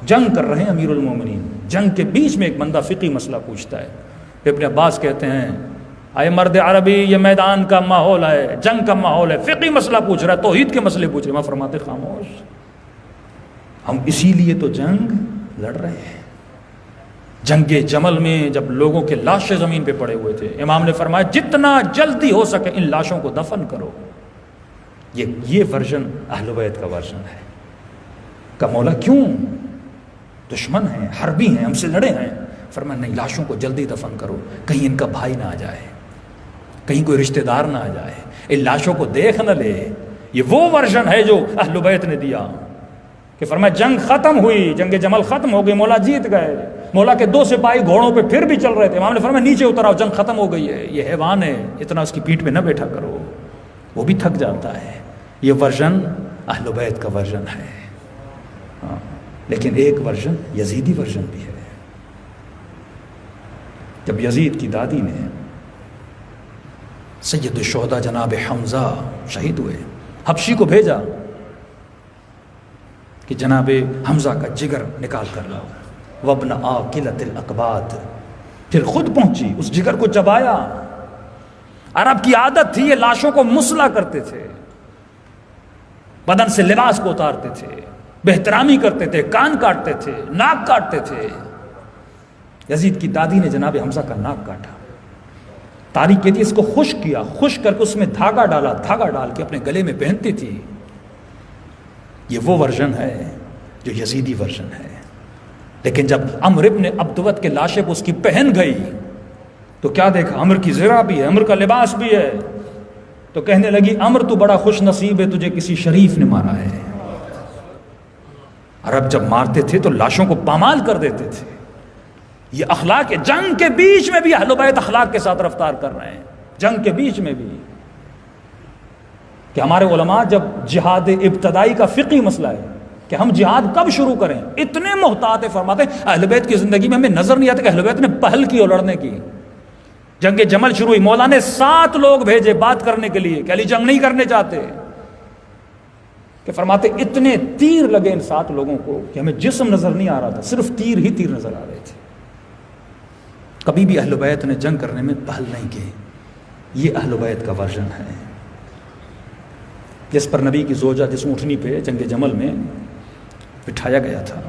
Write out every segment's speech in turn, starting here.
جنگ کر رہے ہیں امیر المومنین، جنگ کے بیچ میں ایک بندہ فقی مسئلہ پوچھتا ہے. ابن عباس کہتے ہیں اے مرد عربی، یہ میدان کا ماحول ہے، جنگ کا ماحول ہے، فقی مسئلہ پوچھ رہا ہے، توحید کے مسئلے پوچھ رہے ہیں. فرماتے خاموش، ہم اسی لیے تو جنگ لڑ رہے ہیں. جنگ جمل میں جب لوگوں کے لاشیں زمین پہ پڑے ہوئے تھے، امام نے فرمایا جتنا جلدی ہو سکے ان لاشوں کو دفن کرو. یہ ورژن اہل بیت کا ورژن ہے. کہ مولا کیوں؟ دشمن ہیں، حربی ہیں، ہم سے لڑے ہیں. فرمایا نہیں، لاشوں کو جلدی دفن کرو، کہیں ان کا بھائی نہ آ جائے، کہیں کوئی رشتہ دار نہ آ جائے، ان لاشوں کو دیکھ نہ لے. یہ وہ ورژن ہے جو اہل بیت نے دیا کہ فرمایا جنگ ختم ہوئی، جنگ جمل ختم ہو گئی، مولا جیت گئے. مولا کے 2 سپاہی گھوڑوں پہ پھر بھی چل رہے تھے. امام نے فرمایا نیچے اتر آؤ، جنگ ختم ہو گئی ہے. یہ حیوان ہے، اتنا اس کی پیٹھ پہ نہ بیٹھا کرو، وہ بھی تھک جاتا ہے. یہ ورژن اہل بیت کا ورژن ہے. لیکن ایک ورژن یزیدی ورژن بھی ہے. جب یزید کی دادی نے سید الشہداء جناب حمزہ شہید ہوئے، حبشی کو بھیجا کہ جناب حمزہ کا جگر نکال کر لاؤ. وابن آکلۃ الاقباد، پھر خود پہنچی، اس جگر کو چبایا. عرب کی عادت تھی، یہ لاشوں کو مسلا کرتے تھے، بدن سے لباس کو اتارتے تھے، بہترامی کرتے تھے، کان کاٹتے تھے، ناک کاٹتے تھے. یزید کی دادی نے جناب حمزہ کا ناک کاٹا. تاریخ کہتی ہے اس کو خشک کیا، خشک کر کے اس میں دھاگا ڈالا، دھاگا ڈال کے اپنے گلے میں پہنتی تھی. یہ وہ ورژن ہے جو یزیدی ورژن ہے. لیکن جب عمر ابن عبدوت کے لاشے کو اس کی پہن گئی تو کیا دیکھا؟ عمر کی زرہ بھی ہے، عمر کا لباس بھی ہے. تو کہنے لگی عمر تو بڑا خوش نصیب ہے، تجھے کسی شریف نے مارا ہے. عرب جب مارتے تھے تو لاشوں کو پامال کر دیتے تھے. یہ اخلاق ہے. جنگ کے بیچ میں بھی اہل بیت اخلاق کے ساتھ رفتار کر رہے ہیں. جنگ کے بیچ میں بھی کہ ہمارے علماء جب جہاد ابتدائی کا فقہی مسئلہ ہے کہ ہم جہاد کب شروع کریں، اتنے محتاط فرماتے ہیں اہل بیت کی زندگی میں ہمیں نظر نہیں آتا کہ اہل بیت نے پہل کی اور لڑنے کی. جنگ جمل شروع ہوئی، مولا نے 7 لوگ بھیجے بات کرنے کے لیے کہ علی جنگ نہیں کرنے چاہتے. کہ فرماتے اتنے تیر لگے ان 7 لوگوں کو کہ ہمیں جسم نظر نہیں آ رہا تھا، صرف تیر ہی تیر نظر آ رہے تھے. کبھی بھی اہل بیت نے جنگ کرنے میں پہل نہیں کی. یہ اہل بیت کا ورژن ہے. جس پر نبی کی زوجہ جس اونٹنی پہ جنگ جمل میں بٹھایا گیا تھا،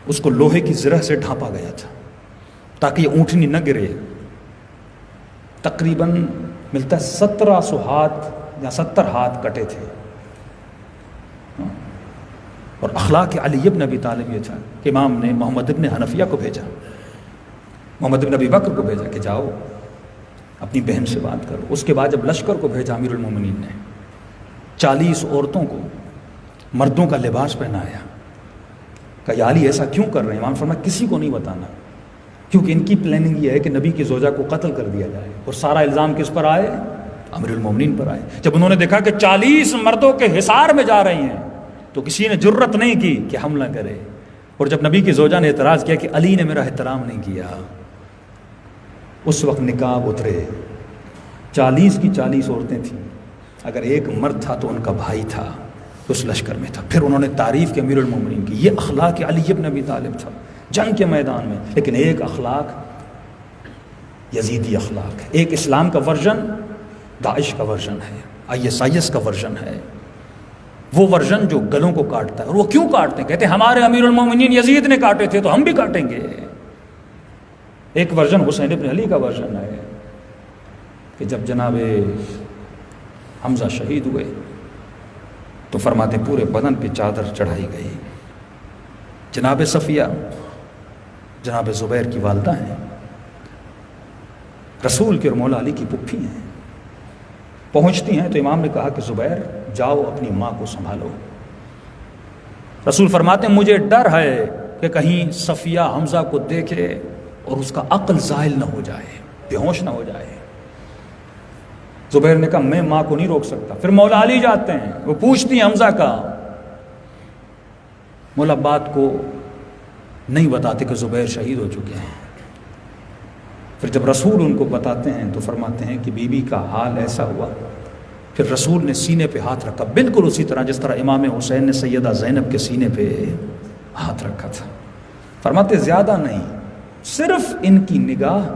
اس کو لوہے کی زرہ سے ڈھانپا گیا تھا تاکہ یہ اونٹنی نہ گرے. تقریباً ملتا ہے 1700 ہاتھ یا 70 ہاتھ کٹے تھے. اور اخلاق علی ابن ابی طالب یہ تھا کہ امام نے محمد ابن حنفیہ کو بھیجا، محمد ابن ابی بکر کو بھیجا کہ جاؤ اپنی بہن سے بات کرو. اس کے بعد جب لشکر کو بھیجا امیر المومنین نے 40 عورتوں کو مردوں کا لباس پہنایا. کہ یا علی ایسا کیوں کر رہے ہیں؟ امام فرمایا کسی کو نہیں بتانا، کیونکہ ان کی پلاننگ یہ ہے کہ نبی کی زوجہ کو قتل کر دیا جائے. اور سارا الزام کس پر آئے؟ امیر المومنین پر آئے. جب انہوں نے دیکھا کہ 40 مردوں کے حصار میں جا رہی ہیں تو کسی نے جرت نہیں کی کہ حملہ کرے. اور جب نبی کی زوجہ نے اعتراض کیا کہ علی نے میرا احترام نہیں کیا، اس وقت نقاب اترے. 40 کی 40 عورتیں تھیں، اگر ایک مرد تھا تو ان کا بھائی تھا، اس لشکر میں تھا. پھر انہوں نے تعریف کی امیر المومنین کی. یہ اخلاق علی ابن ابی طالب تھا جنگ کے میدان میں. لیکن ایک اخلاق یزیدی اخلاق ہے. ایک اسلام کا ورژن داعش کا ورژن ہے، ISIS کا ورژن ہے. وہ ورژن جو گلوں کو کاٹتا ہے. اور وہ کیوں کاٹتے ہیں؟ کہتے ہیں ہمارے امیر المومنین یزید نے کاٹے تھے تو ہم بھی کاٹیں گے. ایک ورژن حسین ابن علی کا ورژن ہے کہ جب جناب حمزہ شہید ہوئے تو فرماتے پورے بدن پہ چادر چڑھائی گئی. جناب صفیہ جناب زبیر کی والدہ ہیں، رسول کے اور مولا علی کی پھپھی ہیں. پہنچتی ہیں تو امام نے کہا کہ زبیر جاؤ اپنی ماں کو سنبھالو. رسول فرماتے ہیں مجھے ڈر ہے کہ کہیں صفیہ حمزہ کو دیکھے اور اس کا عقل زائل نہ ہو جائے، بے ہوش نہ ہو جائے. زبیر نے کہا میں ماں کو نہیں روک سکتا. پھر مولا علی جاتے ہیں، وہ پوچھتی ہیں حمزہ کا. مولا بات کو نہیں بتاتے کہ زبیر شہید ہو چکے ہیں. پھر جب رسول ان کو بتاتے ہیں تو فرماتے ہیں کہ بی بی کا حال ایسا ہوا پھر رسول نے سینے پہ ہاتھ رکھا، بالکل اسی طرح جس طرح امام حسین نے سیدہ زینب کے سینے پہ ہاتھ رکھا تھا۔ فرماتے زیادہ نہیں، صرف ان کی نگاہ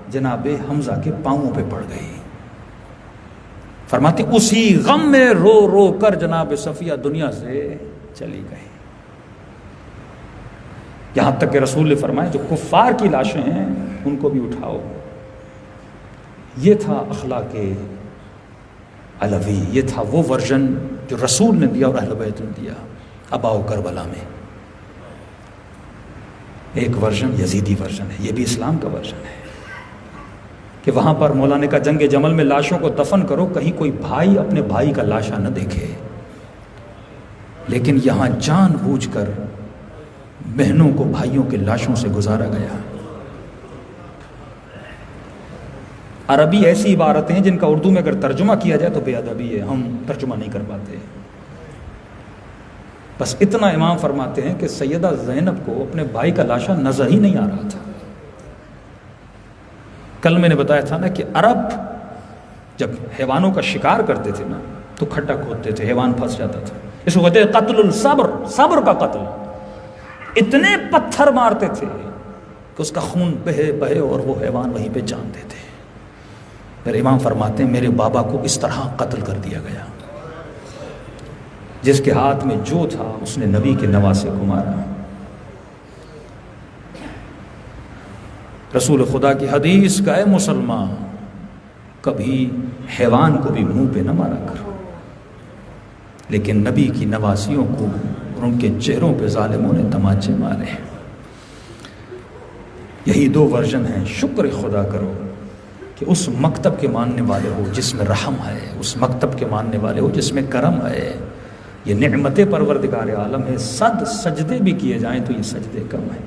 جناب حمزہ کے پاؤں پہ پڑ گئی۔ فرماتے اسی غم میں رو رو کر جناب صفیہ دنیا سے چلی گئی۔ یہاں تک کہ رسول نے فرمایا جو کفار کی لاشیں ہیں ان کو بھی اٹھاؤ۔ یہ تھا اخلاق علوی، یہ تھا وہ ورژن جو رسول نے دیا اور اہل بیت نے دیا۔ اب آؤ کربلا میں ایک ورژن یزیدی ورژن ہے، یہ بھی اسلام کا ورژن ہے کہ وہاں پر مولا نے کہا جنگ جمل میں لاشوں کو دفن کرو، کہیں کوئی بھائی اپنے بھائی کا لاشا نہ دیکھے، لیکن یہاں جان بوجھ کر بہنوں کو بھائیوں کے لاشوں سے گزارا گیا۔ عربی ایسی عبارتیں ہیں جن کا اردو میں اگر ترجمہ کیا جائے تو بے ادبی ہے، ہم ترجمہ نہیں کر پاتے۔ بس اتنا امام فرماتے ہیں کہ سیدہ زینب کو اپنے بھائی کا لاشا نظر ہی نہیں آ رہا تھا۔ کل میں نے بتایا تھا نا کہ عرب جب حیوانوں کا شکار کرتے تھے نا تو کھڈا کھودتے تھے، حیوان پھنس جاتا تھا، اس کو کہتے ہیں قتل الصبر، صبر کا قتل۔ اتنے پتھر مارتے تھے کہ اس کا خون بہے بہے اور وہ حیوان وہیں پہ جان دیتے۔ پھر امام فرماتے ہیں میرے بابا کو اس طرح قتل کر دیا گیا، جس کے ہاتھ میں جو تھا اس نے نبی کے نواسے کو مارا۔ رسول خدا کی حدیث کا اے مسلمان کبھی حیوان کو بھی منہ پہ نہ مارا کرو، لیکن نبی کی نواسیوں کو اور ان کے چہروں پہ ظالموں نے تماچے مارے۔ یہی دو ورژن ہیں۔ شکر خدا کرو کہ اس مکتب کے ماننے والے ہو جس میں رحم ہے، اس مکتب کے ماننے والے ہو جس میں کرم ہے۔ یہ نعمت پروردگار عالم ہے، صد سجدے بھی کیے جائیں تو یہ سجدے کم ہیں۔